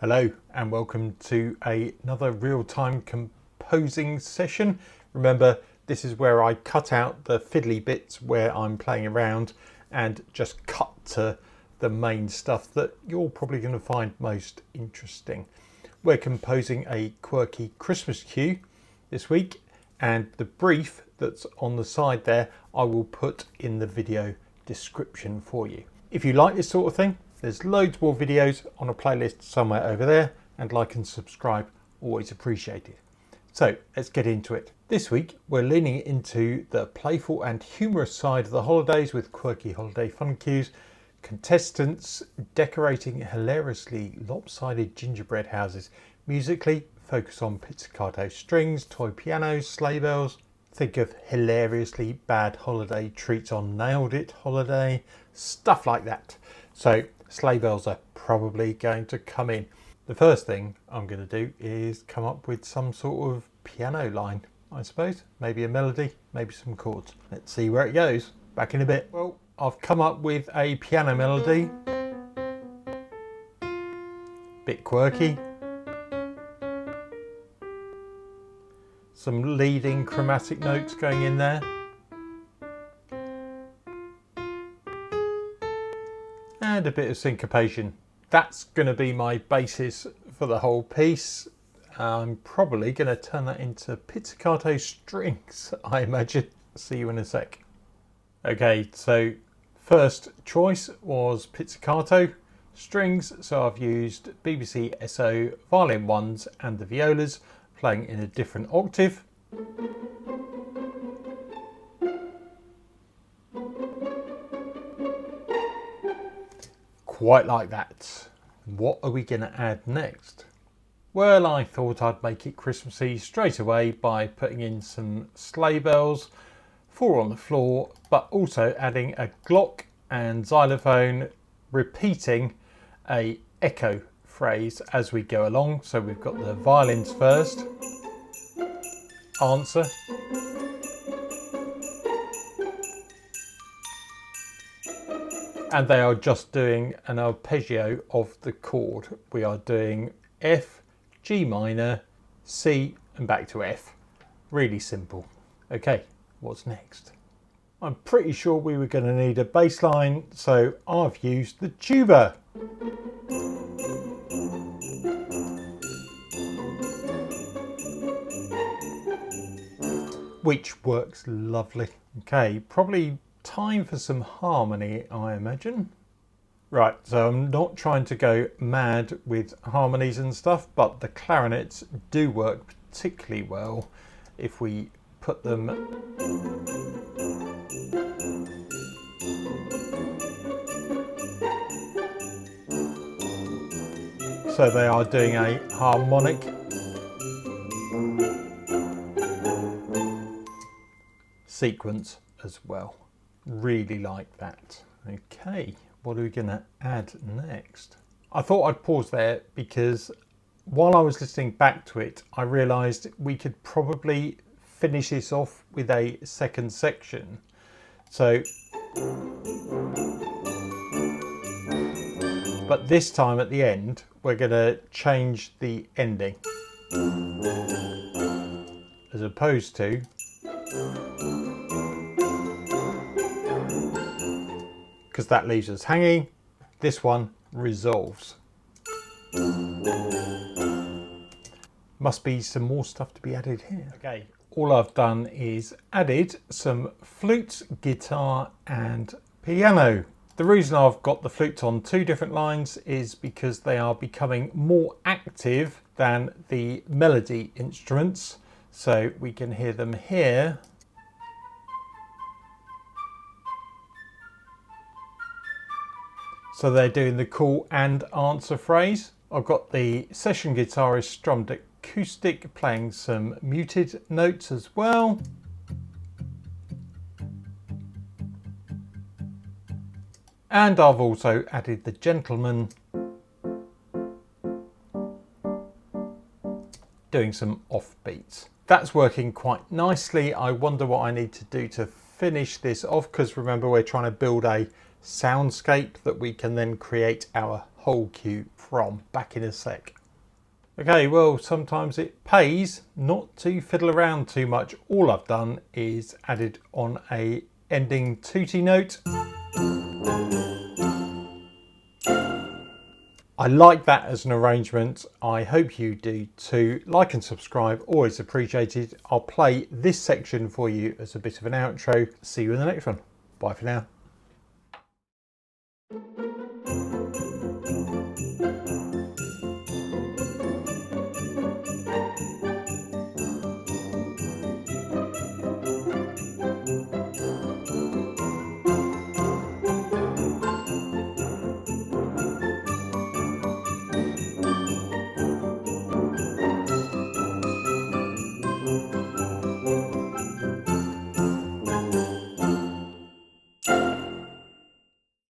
Hello and welcome to another real-time composing session. Remember, this is where I cut out the fiddly bits where I'm playing around and just cut to the main stuff that you're probably going to find most interesting. We're composing a quirky Christmas cue this week, and the brief that's on the side there I will put in the video description for you. If you like this sort of thing, there's loads more videos on a playlist somewhere over there, and like and subscribe, always appreciated. So let's get into it. This week we're leaning into the playful and humorous side of the holidays with Quirky Holiday Fun cues, contestants decorating hilariously lopsided gingerbread houses. Musically, focus on pizzicato strings, toy pianos, sleigh bells. Think of hilariously bad holiday treats on Nailed It Holiday, stuff like that. So sleigh bells are probably going to come in. The first thing I'm going to do is come up with some sort of piano line, I suppose. Maybe a melody, maybe some chords. Let's see where it goes. Back in a bit. Well, I've come up with a piano melody. Bit quirky. Some leading chromatic notes going in there. And a bit of syncopation. That's going to be my basis for the whole piece. I'm probably going to turn that into pizzicato strings, I imagine. See you in a sec. Okay, so first choice was pizzicato strings. So I've used BBC SO violin ones and the violas, playing in a different octave. Quite like that. What are we going to add next? Well, I thought I'd make it Christmassy straight away by putting in some sleigh bells, 4 on the floor, but also adding a glock and xylophone, repeating a echo phrase as we go along. So we've got the violins first, answer, and they are just doing an arpeggio of the chord. We are doing F, G minor, C and back to F. Really simple. Okay, what's next? I'm pretty sure we were going to need a bass line, so I've used the tuba. Which works lovely. Okay, probably time for some harmony, I imagine. Right, so I'm not trying to go mad with harmonies and stuff, but the clarinets do work particularly well if we put them so they are doing a harmonic. Sequence as well. Really like that. Okay, what are we going to add next? I thought I'd pause there because while I was listening back to it, I realised we could probably finish this off with a second section. So, but this time at the end, we're going to change the ending as opposed to because that leaves us hanging. This one resolves. Must be some more stuff to be added here. Okay, all I've done is added some flutes, guitar and piano. The reason I've got the flutes on 2 different lines is because they are becoming more active than the melody instruments. So we can hear them here. So they're doing the call and answer phrase. I've got the session guitarist strummed acoustic playing some muted notes as well. And I've also added the gentleman doing some offbeats. That's working quite nicely. I wonder what I need to do to finish this off, because remember we're trying to build a soundscape that we can then create our whole cue from. Back in a sec. Okay, well, sometimes it pays not to fiddle around too much. All I've done is added on a ending tooty note. I like that as an arrangement. I hope you do too. Like and subscribe, always appreciated. I'll play this section for you as a bit of an outro. See you in the next one. Bye for now.